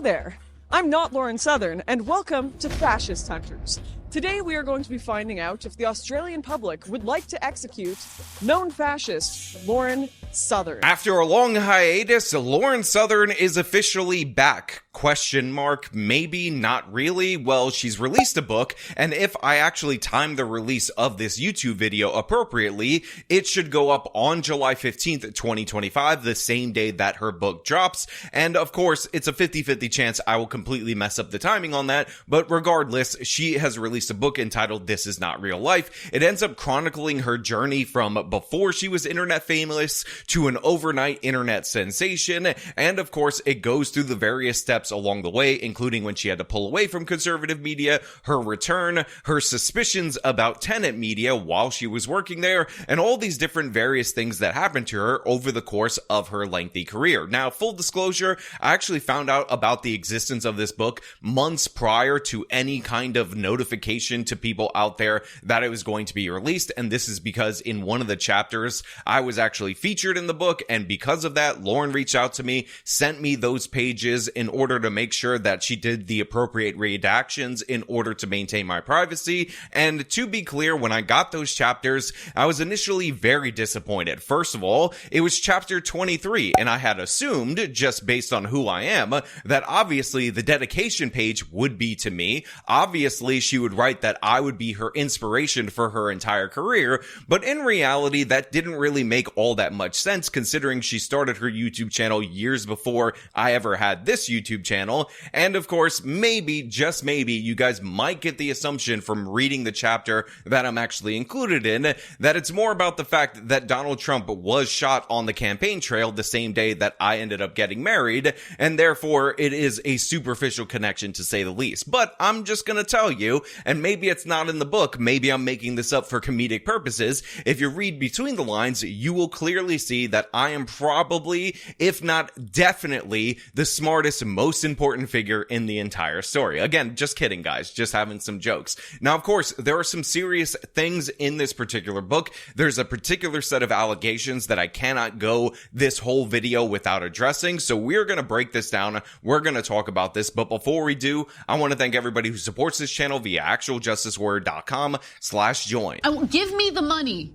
there! I'm not Lauren Southern, and welcome to Fascist Hunters. Today we are going to be finding out if the Australian public would like to execute known fascist Lauren Southern. After a long hiatus, Lauren Southern is officially back. Question mark, maybe, not really. Well, she's released a book, and if I actually time the release of this YouTube video appropriately, it should go up on July 15th, 2025, the same day that her book drops. And of course, it's a 50-50 chance I will completely mess up the timing on that, but regardless, she has released a book entitled This Is Not Real Life. It ends up chronicling her journey from before she was internet famous to an overnight internet sensation, and of course, it goes through the various steps along the way, including when she had to pull away from conservative media, her return, her suspicions about Tenet Media while she was working there, and all these different various things that happened to her over the course of her lengthy career. Now, full disclosure, I actually found out about the existence of this book months prior to any kind of notification to people out there that it was going to be released, and this is because in one of the chapters, I was actually featured in the book, and because of that, Lauren reached out to me, sent me those pages in order to make sure that she did the appropriate redactions in order to maintain my privacy. And to be clear, when I got those chapters, I was initially very disappointed. First of all, it was chapter 23, and I had assumed, just based on who I am, that obviously the dedication page would be to me. Obviously, she would write that I would be her inspiration for her entire career, but in reality, that didn't really make all that much sense considering she started her YouTube channel years before I ever had this YouTube channel. And of course, maybe, just maybe, you guys might get the assumption from reading the chapter that I'm actually included in that it's more about the fact that Donald Trump was shot on the campaign trail the same day that I ended up getting married, and therefore it is a superficial connection to say the least. But I'm just gonna tell you, and maybe it's not in the book, maybe I'm making this up for comedic purposes, if you read between the lines, you will clearly see that I am probably, if not definitely, the smartest, most important figure in the entire story. Again, just kidding, guys, just having some jokes. Now, of course, there are some serious things in this particular book. There's a particular set of allegations that I cannot go this whole video without addressing, so we're gonna break this down. We're gonna talk about this, but before we do, I want to thank everybody who supports this channel via actualjusticeword.com/join. Give me the money.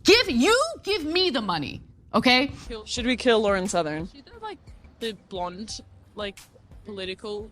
Give me the money, okay? Should we kill Lauren Southern? She's like the blonde, like political.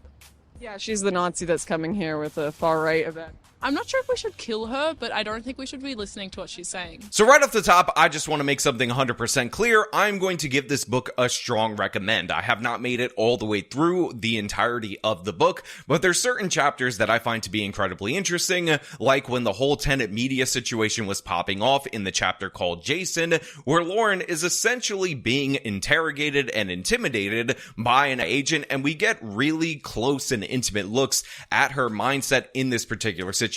Yeah, she's the Nazi that's coming here with a far-right event. I'm not sure if we should kill her, but I don't think we should be listening to what she's saying. So right off the top, I just want to make something 100% clear. I'm going to give this book a strong recommend. I have not made it all the way through the entirety of the book, but there's certain chapters that I find to be incredibly interesting, like when the whole Tenet Media situation was popping off in the chapter called Jason, where Lauren is essentially being interrogated and intimidated by an agent, and we get really close and intimate looks at her mindset in this particular situation,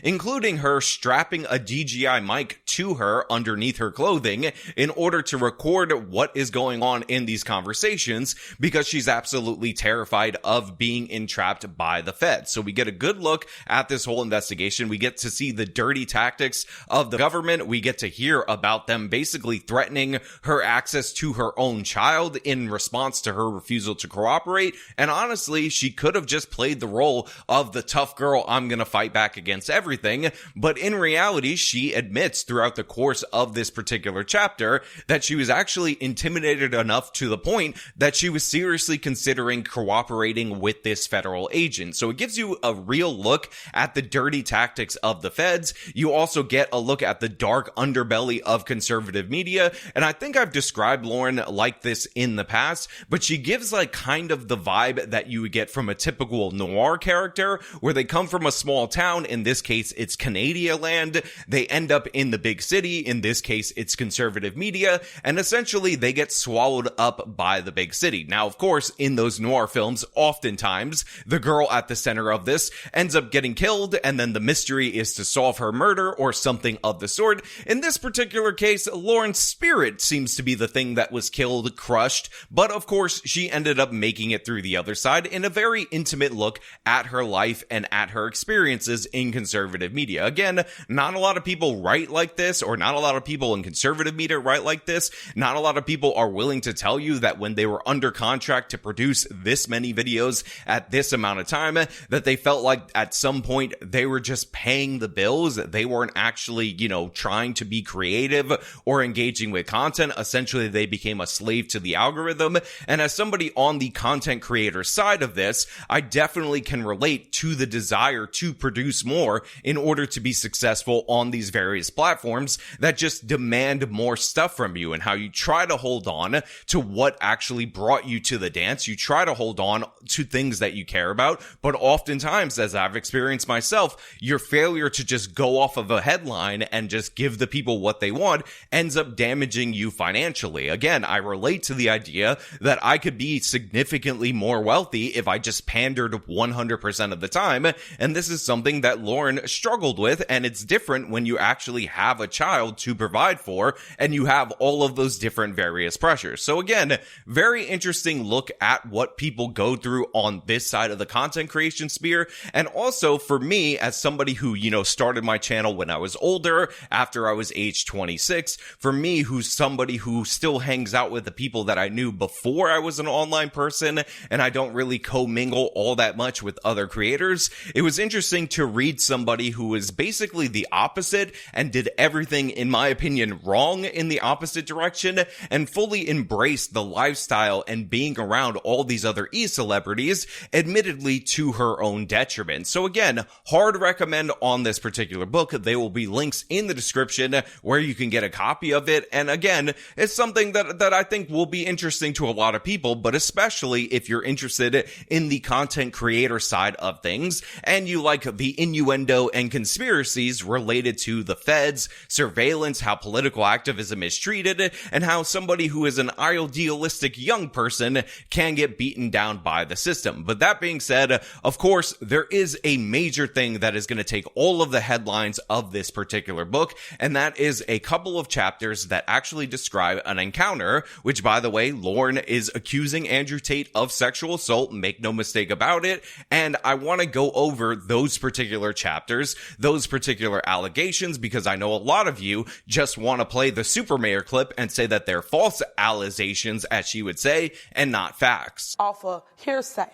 including her strapping a DJI mic to her underneath her clothing in order to record what is going on in these conversations because she's absolutely terrified of being entrapped by the Fed. So we get a good look at this whole investigation. We get to see the dirty tactics of the government. We get to hear about them basically threatening her access to her own child in response to her refusal to cooperate. And honestly, she could have just played the role of the tough girl, I'm gonna fight back against everything, but in reality, she admits throughout the course of this particular chapter that she was actually intimidated enough to the point that she was seriously considering cooperating with this federal agent. So it gives you a real look at the dirty tactics of the feds. You also get a look at the dark underbelly of conservative media, and I think I've described Lauren like this in the past, but she gives like kind of the vibe that you would get from a typical noir character, where they come from a small town. In this case, it's Canada land. They end up in the big city. In this case, it's conservative media. And essentially, they get swallowed up by the big city. Now, of course, in those noir films, oftentimes, the girl at the center of this ends up getting killed, and then the mystery is to solve her murder or something of the sort. In this particular case, Lauren's spirit seems to be the thing that was killed, crushed, but of course, she ended up making it through the other side in a very intimate look at her life and at her experiences stances in conservative media. Again, not a lot of people write like this, or not a lot of people in conservative media write like this. Not a lot of people are willing to tell you that when they were under contract to produce this many videos at this amount of time, that they felt like at some point they were just paying the bills. They weren't actually, trying to be creative or engaging with content. Essentially, they became a slave to the algorithm. And as somebody on the content creator side of this, I definitely can relate to the desire to produce more in order to be successful on these various platforms that just demand more stuff from you, and how you try to hold on to what actually brought you to the dance. You try to hold on to things that you care about, but oftentimes, as I've experienced myself, your failure to just go off of a headline and just give the people what they want ends up damaging you financially. Again, I relate to the idea that I could be significantly more wealthy if I just pandered 100% of the time, and this is something that Lauren struggled with, and it's different when you actually have a child to provide for, and you have all of those different various pressures. So again, very interesting look at what people go through on this side of the content creation sphere. And also for me, as somebody who, started my channel when I was older, after I was age 26, for me, who's somebody who still hangs out with the people that I knew before I was an online person, and I don't really commingle all that much with other creators, it was interesting to read somebody who was basically the opposite and did everything, in my opinion, wrong in the opposite direction, and fully embraced the lifestyle and being around all these other e-celebrities, admittedly to her own detriment. So again, hard recommend on this particular book. There will be links in the description where you can get a copy of it. And again, it's something that I think will be interesting to a lot of people, but especially if you're interested in the content creator side of things and you like the innuendo and conspiracies related to the feds, surveillance, how political activism is treated, and how somebody who is an idealistic young person can get beaten down by the system. But that being said, of course, there is a major thing that is going to take all of the headlines of this particular book, and that is a couple of chapters that actually describe an encounter, which, by the way, Lauren is accusing Andrew Tate of sexual assault, make no mistake about it, and I want to go over those particular chapters, those particular allegations, because I know a lot of you just want to play the Super Mayor clip and say that they're false allegations, as she would say, and not facts. Off of hearsay.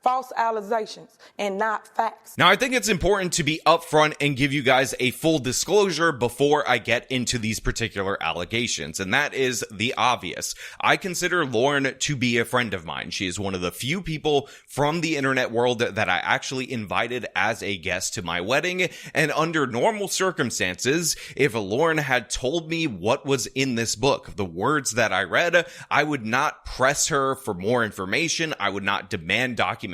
False allegations and not facts. Now, I think it's important to be upfront and give you guys a full disclosure before I get into these particular allegations, and that is the obvious. I consider Lauren to be a friend of mine. She is one of the few people from the internet world that I actually invited as a guest to my wedding, and under normal circumstances, if Lauren had told me what was in this book, the words that I read, I would not press her for more information. I would not demand documentation.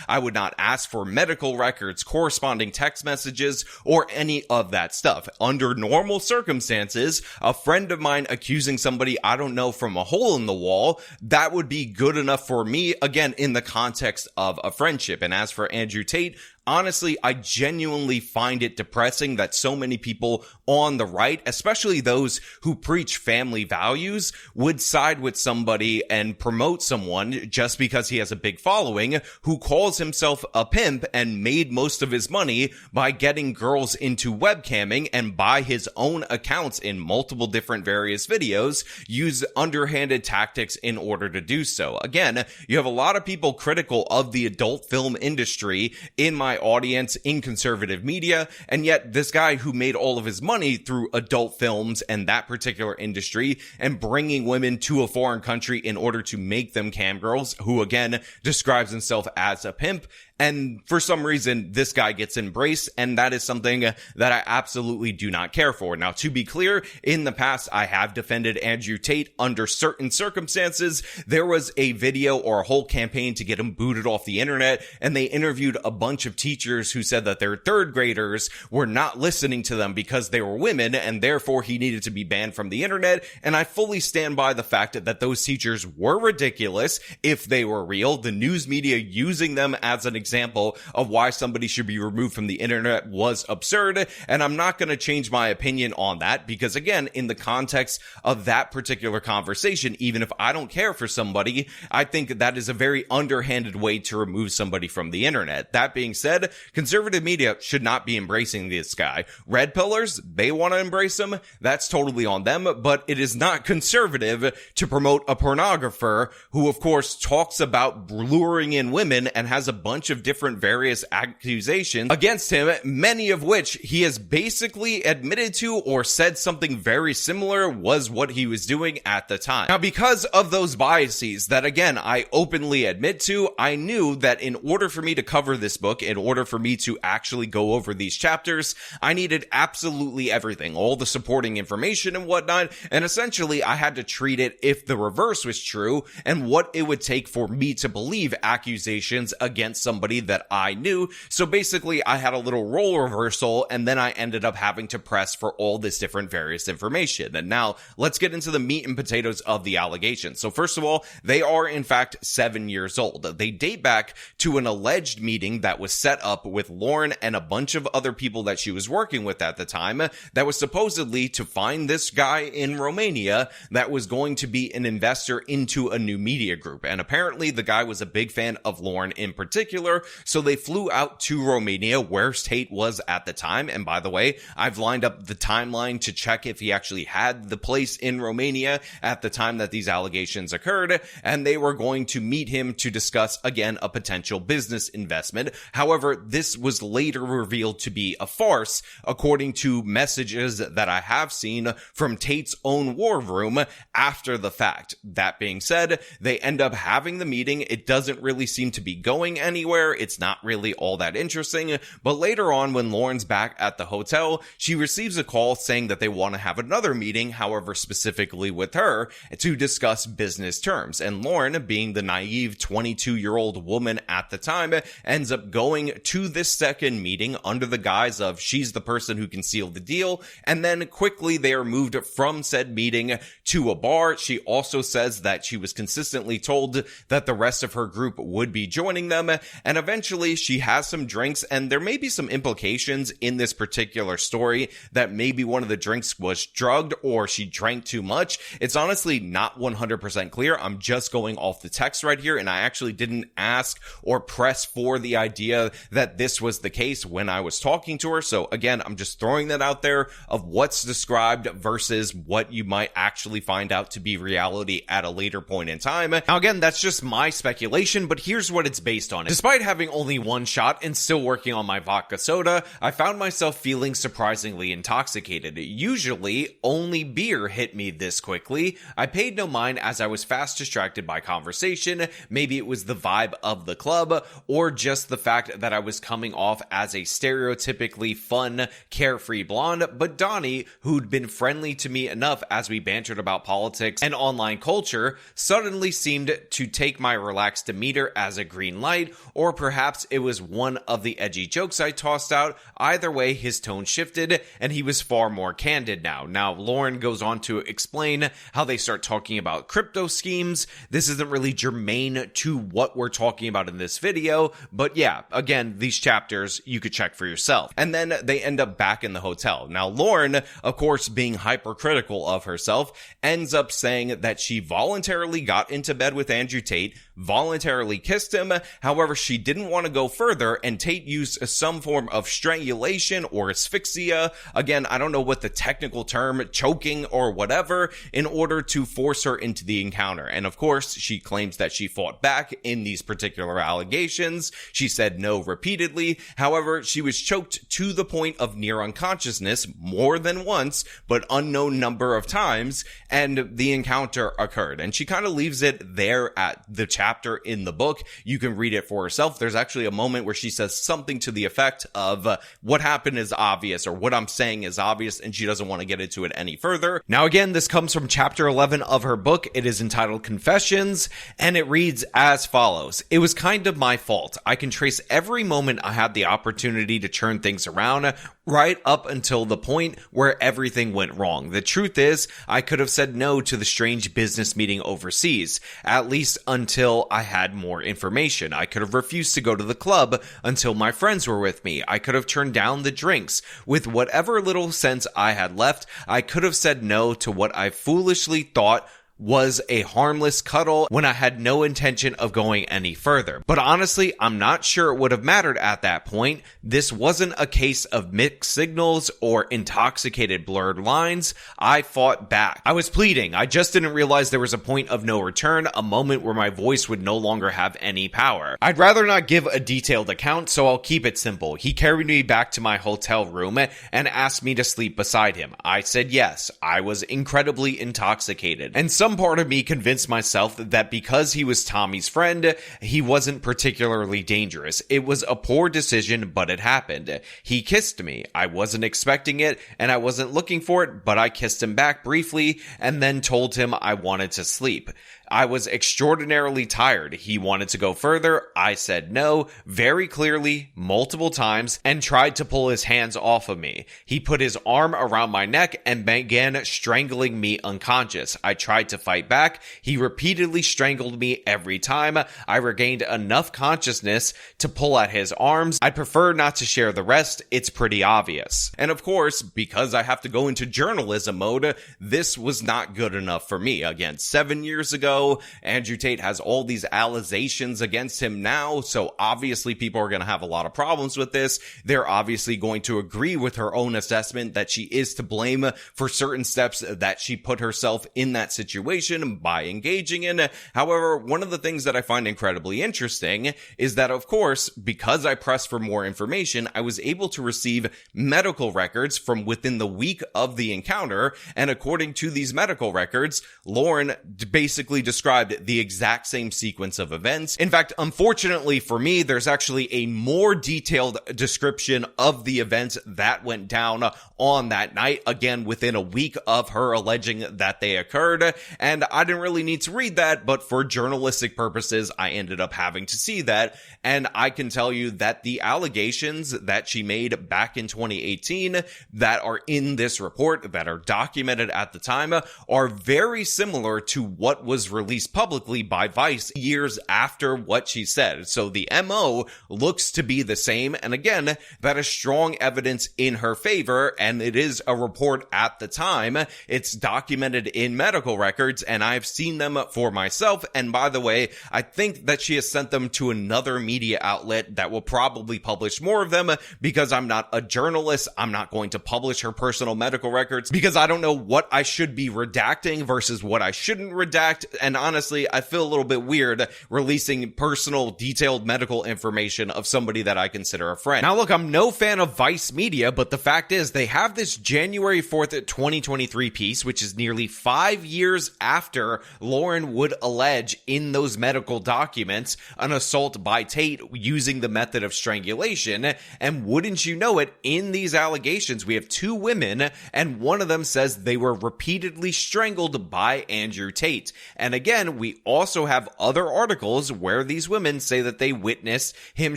I would not ask for medical records, corresponding text messages, or any of that stuff. Under normal circumstances, a friend of mine accusing somebody I don't know from a hole in the wall, that would be good enough for me, again, in the context of a friendship. And as for Andrew Tate, honestly, I genuinely find it depressing that so many people on the right, especially those who preach family values, would side with somebody and promote someone just because he has a big following who calls himself a pimp and made most of his money by getting girls into webcamming, and by his own accounts in multiple different various videos use underhanded tactics in order to do so. Again, you have a lot of people critical of the adult film industry in my audience in conservative media, and yet this guy who made all of his money through adult films and that particular industry and bringing women to a foreign country in order to make them cam girls, who again describes himself as a pimp, and for some reason, this guy gets embraced, and that is something that I absolutely do not care for. Now, to be clear, in the past, I have defended Andrew Tate under certain circumstances. There was a video or a whole campaign to get him booted off the internet, and they interviewed a bunch of teachers who said that their third graders were not listening to them because they were women, and therefore he needed to be banned from the internet. And I fully stand by the fact that those teachers were ridiculous if they were real. The news media using them as an example example of why somebody should be removed from the internet was absurd, and I'm not going to change my opinion on that because, again, in the context of that particular conversation, even if I don't care for somebody, I think that is a very underhanded way to remove somebody from the internet. That being said, conservative media should not be embracing this guy. Red pillars, they want to embrace him. That's totally on them, but it is not conservative to promote a pornographer who, of course, talks about luring in women and has a bunch of different various accusations against him, many of which he has basically admitted to or said something very similar was what he was doing at the time. Now, because of those biases that, again, I openly admit to, I knew that in order for me to cover this book, in order for me to actually go over these chapters, I needed absolutely everything, all the supporting information and whatnot, and essentially I had to treat it if the reverse was true and what it would take for me to believe accusations against somebody that I knew. So basically I had a little role reversal, and then I ended up having to press for all this different various information. And now let's get into the meat and potatoes of the allegations. So first of all, they are in fact 7 years old. They date back to an alleged meeting that was set up with Lauren and a bunch of other people that she was working with at the time that was supposedly to find this guy in Romania that was going to be an investor into a new media group. And apparently the guy was a big fan of Lauren in particular, so they flew out to Romania where Tate was at the time. And by the way, I've lined up the timeline to check if he actually had the place in Romania at the time that these allegations occurred, and they were going to meet him to discuss, again, a potential business investment. However, this was later revealed to be a farce, according to messages that I have seen from Tate's own war room after the fact. That being said, they end up having the meeting. It doesn't really seem to be going anywhere. It's not really all that interesting. But later on, when Lauren's back at the hotel, she receives a call saying that they want to have another meeting, however, specifically with her, to discuss business terms. And Lauren, being the naive 22-year-old woman at the time, ends up going to this second meeting under the guise of she's the person who can seal the deal. And then quickly they are moved from said meeting to a bar. She also says that she was consistently told that the rest of her group would be joining them. And eventually she has some drinks, and there may be some implications in this particular story that maybe one of the drinks was drugged or she drank too much. It's honestly not 100% clear. I'm just going off the text right here, and I actually didn't ask or press for the idea that this was the case when I was talking to her. So again, I'm just throwing that out there of what's described versus what you might actually find out to be reality at a later point in time. Now again, that's just my speculation, but here's what it's based on. Despite having only one shot and still working on my vodka soda, I found myself feeling surprisingly intoxicated. Usually, only beer hit me this quickly. I paid no mind as I was fast distracted by conversation. Maybe it was the vibe of the club, or just the fact that I was coming off as a stereotypically fun, carefree blonde, but Donnie, who'd been friendly to me enough as we bantered about politics and online culture, suddenly seemed to take my relaxed demeanor as a green light, or perhaps it was one of the edgy jokes I tossed out. Either way, his tone shifted, and he was far more candid now. Now, Lauren goes on to explain how they start talking about crypto schemes. This isn't really germane to what we're talking about in this video, but yeah, again, these chapters you could check for yourself. And then they end up back in the hotel. Now, Lauren, of course, being hypercritical of herself, ends up saying that she voluntarily got into bed with Andrew Tate, voluntarily kissed him. However, she didn't want to go further, and Tate used some form of strangulation or asphyxia. Again, I don't know what the technical term, choking or whatever, in order to force her into the encounter. And of course, she claims that she fought back in these particular allegations. She said no repeatedly. However, she was choked to the point of near unconsciousness more than once, but unknown number of times, and the encounter occurred. And she kind of leaves it there at the chapter in the book. You can read it for herself. There's actually a moment where she says something to the effect of what happened is obvious, or what I'm saying is obvious, and she doesn't want to get into it any further. Now again, this comes from chapter 11 of her book. It is entitled Confessions, and it reads as follows. It was kind of my fault. I can trace every moment I had the opportunity to turn things around, right up until the point where everything went wrong. The truth is, I could have said no to the strange business meeting overseas, at least until I had more information. I could have refused to go to the club until my friends were with me. I could have turned down the drinks. With whatever little sense I had left, I could have said no to what I foolishly thought was a harmless cuddle when I had no intention of going any further. But honestly, I'm not sure it would have mattered at that point. This wasn't a case of mixed signals or intoxicated blurred lines. I fought back. I was pleading. I just didn't realize there was a point of no return, a moment where my voice would no longer have any power. I'd rather not give a detailed account, so I'll keep it simple. He carried me back to my hotel room and asked me to sleep beside him. I said yes. I was incredibly intoxicated. And some part of me convinced myself that because he was Tommy's friend, he wasn't particularly dangerous. It was a poor decision, but it happened. He kissed me. I wasn't expecting it, and I wasn't looking for it, but I kissed him back briefly and then told him I wanted to sleep. I was extraordinarily tired. He wanted to go further. I said no, very clearly, multiple times, and tried to pull his hands off of me. He put his arm around my neck and began strangling me unconscious. I tried to fight back. He repeatedly strangled me every time. I regained enough consciousness to pull at his arms. I'd prefer not to share the rest. It's pretty obvious. And of course, because I have to go into journalism mode, this was not good enough for me. Again, 7 years ago, Andrew Tate has all these allegations against him now, so obviously people are going to have a lot of problems with this. They're obviously going to agree with her own assessment that she is to blame for certain steps that she put herself in that situation by engaging in. However, one of the things that I find incredibly interesting is that, of course, because I pressed for more information, I was able to receive medical records from within the week of the encounter, and according to these medical records, Lauren basically described the exact same sequence of events. In fact, unfortunately for me, there's actually a more detailed description of the events that went down on that night, again, within a week of her alleging that they occurred. And I didn't really need to read that, but for journalistic purposes, I ended up having to see that. And I can tell you that the allegations that she made back in 2018 that are in this report, that are documented at the time, are very similar to what was released publicly by Vice years after what she said. So the MO looks to be the same. And again, that is strong evidence in her favor. And it is a report at the time. It's documented in medical records, and I've seen them for myself. And by the way, I think that she has sent them to another media outlet that will probably publish more of them, because I'm not a journalist. I'm not going to publish her personal medical records because I don't know what I should be redacting versus what I shouldn't redact. And honestly, I feel a little bit weird releasing personal, detailed medical information of somebody that I consider a friend. Now look, I'm no fan of Vice Media, but the fact is they have this January 4th, 2023 piece, which is nearly 5 years after Lauren would allege in those medical documents an assault by Tate using the method of strangulation. And wouldn't you know it, in these allegations, we have two women, and one of them says they were repeatedly strangled by Andrew Tate. And again, we also have other articles where these women say that they witnessed him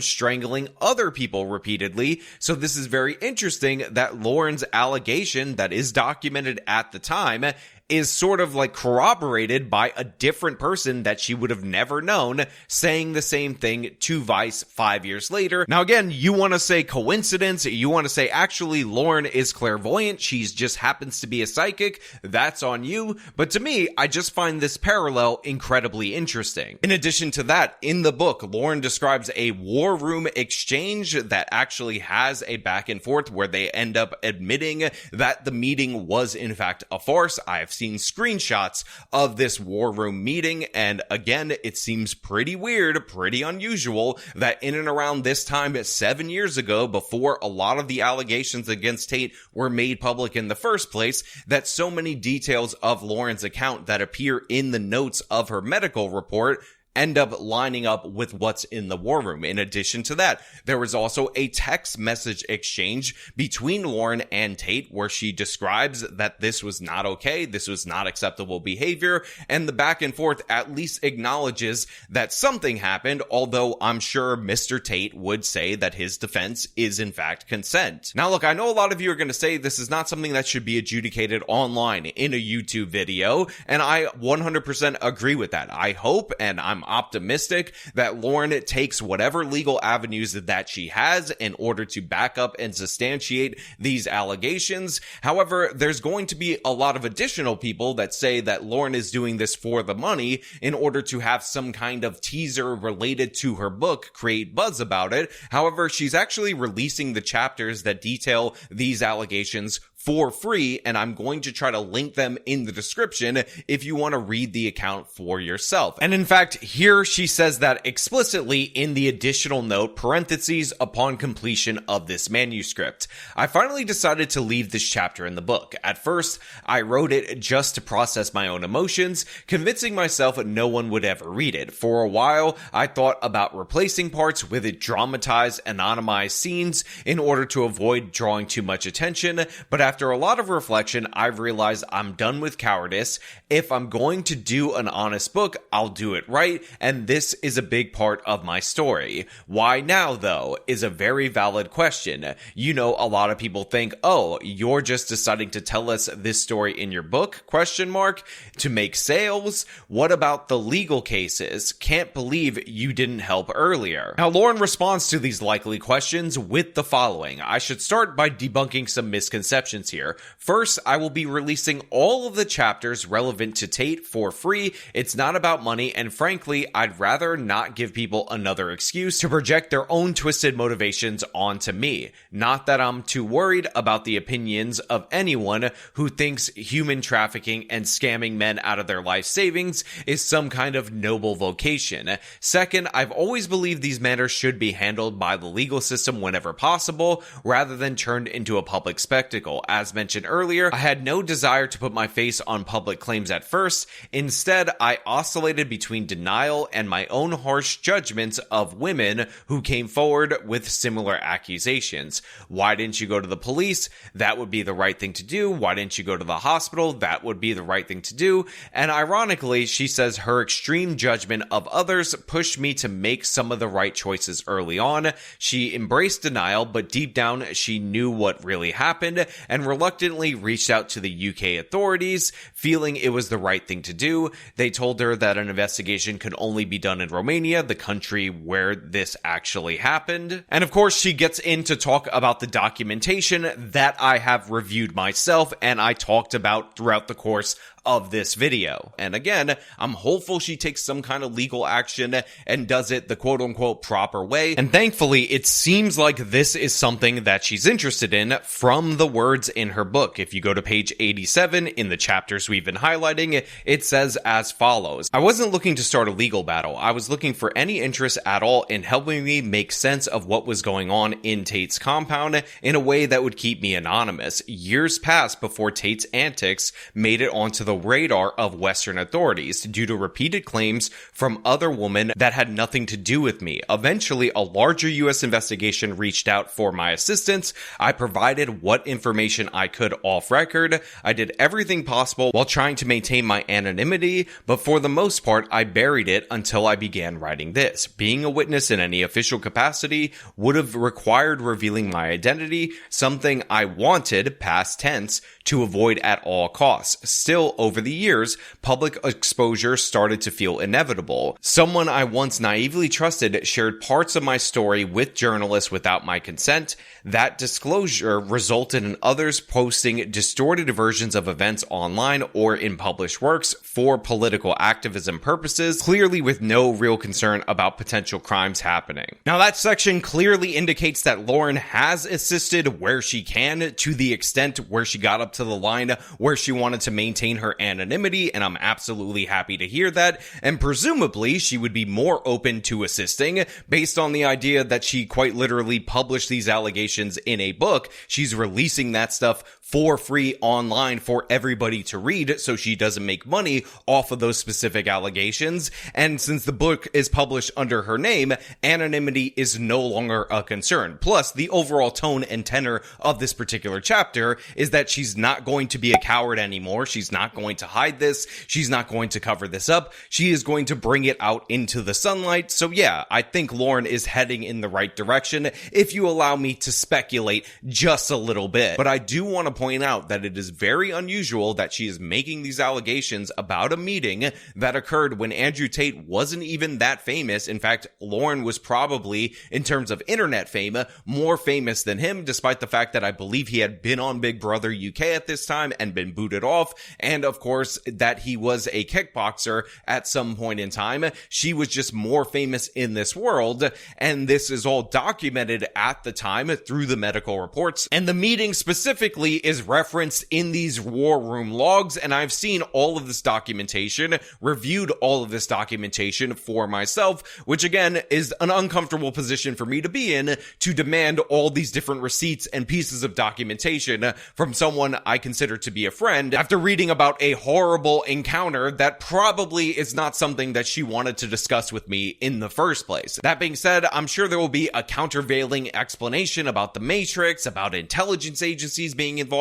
strangling other people repeatedly. So this is very interesting that Lauren's allegation that is documented at the time is sort of like corroborated by a different person that she would have never known saying the same thing to Vice 5 years later. Now again, you want to say coincidence, you want to say actually Lauren is clairvoyant, she's just happens to be a psychic, that's on you. But to me, I just find this parallel incredibly interesting. In addition to that, in the book, Lauren describes a war room exchange that actually has a back and forth where they end up admitting that the meeting was in fact a farce. I've seen screenshots of this war room meeting, and again, it seems pretty weird, pretty unusual that in and around this time 7 years ago, before a lot of the allegations against Tate were made public in the first place, that so many details of Lauren's account that appear in the notes of her medical report end up lining up with what's in the war room. In addition to that, there was also a text message exchange between Lauren and Tate where she describes that this was not okay, this was not acceptable behavior, and the back and forth at least acknowledges that something happened, although I'm sure Mr. Tate would say that his defense is in fact consent. Now look, I know a lot of you are going to say this is not something that should be adjudicated online in a YouTube video, and I 100% agree with that. I hope and I'm optimistic that Lauren takes whatever legal avenues that she has in order to back up and substantiate these allegations. However, there's going to be a lot of additional people that say that Lauren is doing this for the money in order to have some kind of teaser related to her book, create buzz about it. However, she's actually releasing the chapters that detail these allegations for free, and I'm going to try to link them in the description if you want to read the account for yourself. And in fact, here she says that explicitly in the additional note, parentheses, upon completion of this manuscript. I finally decided to leave this chapter in the book. At first, I wrote it just to process my own emotions, convincing myself no one would ever read it. For a while, I thought about replacing parts with dramatized, anonymized scenes in order to avoid drawing too much attention, but after a lot of reflection, I've realized I'm done with cowardice. If I'm going to do an honest book, I'll do it right, and this is a big part of my story. Why now, though, is a very valid question. You know, a lot of people think, oh, you're just deciding to tell us this story in your book, ? To make sales? What about the legal cases? Can't believe you didn't help earlier. Now, Lauren responds to these likely questions with the following. I should start by debunking some misconceptions here. First, I will be releasing all of the chapters relevant to Tate for free. It's not about money, and frankly, I'd rather not give people another excuse to project their own twisted motivations onto me. Not that I'm too worried about the opinions of anyone who thinks human trafficking and scamming men out of their life savings is some kind of noble vocation. Second, I've always believed these matters should be handled by the legal system whenever possible, rather than turned into a public spectacle. As mentioned earlier, I had no desire to put my face on public claims at first. Instead, I oscillated between denial and my own harsh judgments of women who came forward with similar accusations. Why didn't you go to the police? That would be the right thing to do. Why didn't you go to the hospital? That would be the right thing to do. And ironically, she says her extreme judgment of others pushed me to make some of the right choices early on. She embraced denial, but deep down, she knew what really happened and reluctantly reached out to the UK authorities, feeling it was the right thing to do. They told her that an investigation could only be done in Romania, the country where this actually happened. And of course, she gets in to talk about the documentation that I have reviewed myself and I talked about throughout the course of this video. And again, I'm hopeful she takes some kind of legal action and does it the quote-unquote proper way. And thankfully, it seems like this is something that she's interested in from the words in her book. If you go to page 87 in the chapters we've been highlighting, it says as follows. I wasn't looking to start a legal battle. I was looking for any interest at all in helping me make sense of what was going on in Tate's compound in a way that would keep me anonymous. Years passed before Tate's antics made it onto the radar of Western authorities due to repeated claims from other women that had nothing to do with me. Eventually, a larger U.S. investigation reached out for my assistance. I provided what information I could off record. I did everything possible while trying to maintain my anonymity, but for the most part, I buried it until I began writing this. Being a witness in any official capacity would have required revealing my identity, something I wanted, past tense, to avoid at all costs. Still, over the years, public exposure started to feel inevitable. Someone I once naively trusted shared parts of my story with journalists without my consent. That disclosure resulted in others posting distorted versions of events online or in published works for political activism purposes, clearly with no real concern about potential crimes happening. Now, that section clearly indicates that Lauren has assisted where she can, to the extent where she got up to the line where she wanted to maintain her anonymity, and I'm absolutely happy to hear that, and presumably she would be more open to assisting based on the idea that she quite literally published these allegations in a book. She's releasing that stuff for free online for everybody to read so she doesn't make money off of those specific allegations. And since the book is published under her name, anonymity is no longer a concern. Plus, the overall tone and tenor of this particular chapter is that she's not going to be a coward anymore. She's not going to hide this. She's not going to cover this up. She is going to bring it out into the sunlight. So yeah, I think Lauren is heading in the right direction, if you allow me to speculate just a little bit. But I do want to point out that it is very unusual that she is making these allegations about a meeting that occurred when Andrew Tate wasn't even that famous. In fact, Lauren was probably, in terms of internet fame, more famous than him, despite the fact that I believe he had been on Big Brother UK at this time and been booted off, and of course that he was a kickboxer at some point in time. She was just more famous in this world, and this is all documented at the time through the medical reports, and the meeting specifically is referenced in these war room logs, and I've seen all of this documentation, reviewed all of this documentation for myself, which again is an uncomfortable position for me to be in, to demand all these different receipts and pieces of documentation from someone I consider to be a friend after reading about a horrible encounter that probably is not something that she wanted to discuss with me in the first place. That being said, I'm sure there will be a countervailing explanation about the Matrix, about intelligence agencies being involved.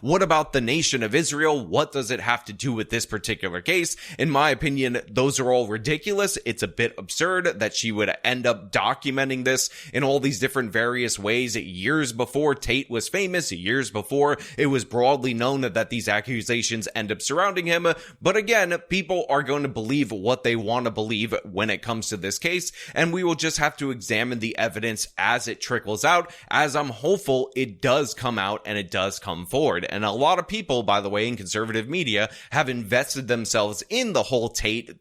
What about the nation of Israel? What does it have to do with this particular case? In my opinion, those are all ridiculous. It's a bit absurd that she would end up documenting this in all these different various ways years before Tate was famous, years before it was broadly known that these accusations end up surrounding him. But again, people are going to believe what they want to believe when it comes to this case, and we will just have to examine the evidence as it trickles out, as I'm hopeful it does come out and it does come forward. And a lot of people, by the way, in conservative media have invested themselves in the whole Tate,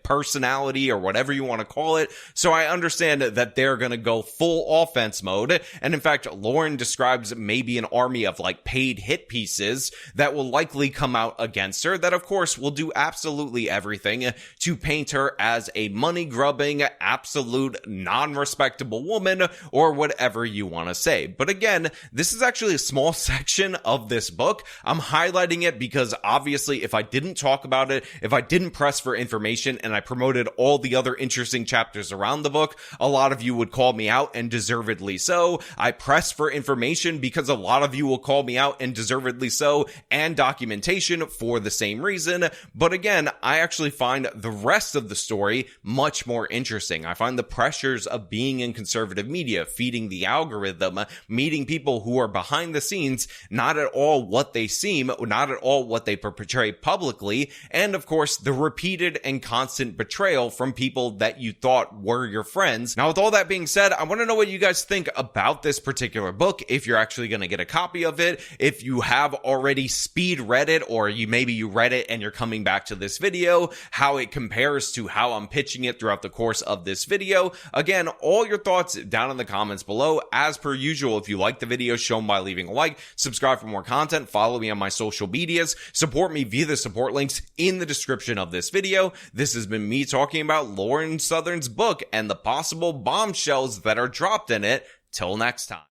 personality or whatever you want to call it. So I understand that they're going to go full offense mode. And in fact, Lauren describes maybe an army of paid hit pieces that will likely come out against her, that of course will do absolutely everything to paint her as a money-grubbing, absolute non-respectable woman, or whatever you want to say. But again, this is actually a small section of this book. I'm highlighting it because obviously if I didn't talk about it, if I didn't press for information and I promoted all the other interesting chapters around the book, a lot of you would call me out, and deservedly so. I press for information because a lot of you will call me out, and deservedly so, and documentation for the same reason. But again, I actually find the rest of the story much more interesting. I find the pressures of being in conservative media, feeding the algorithm, meeting people who are behind the scenes, not at all what they seem, not at all what they portray publicly, and of course the repeated and constant betrayal from people that you thought were your friends. Now, with all that being said, I want to know what you guys think about this particular book, if you're actually going to get a copy of it, if you have already speed read it, or maybe you read it and you're coming back to this video, how it compares to how I'm pitching it throughout the course of this video. Again, all your thoughts down in the comments below. As per usual, if you like the video, show them by leaving a like, subscribe for more content, follow me on my social medias, support me via the support links in the description of this video. This has been me talking about Lauren Southern's book and the possible bombshells that are dropped in it. Till next time.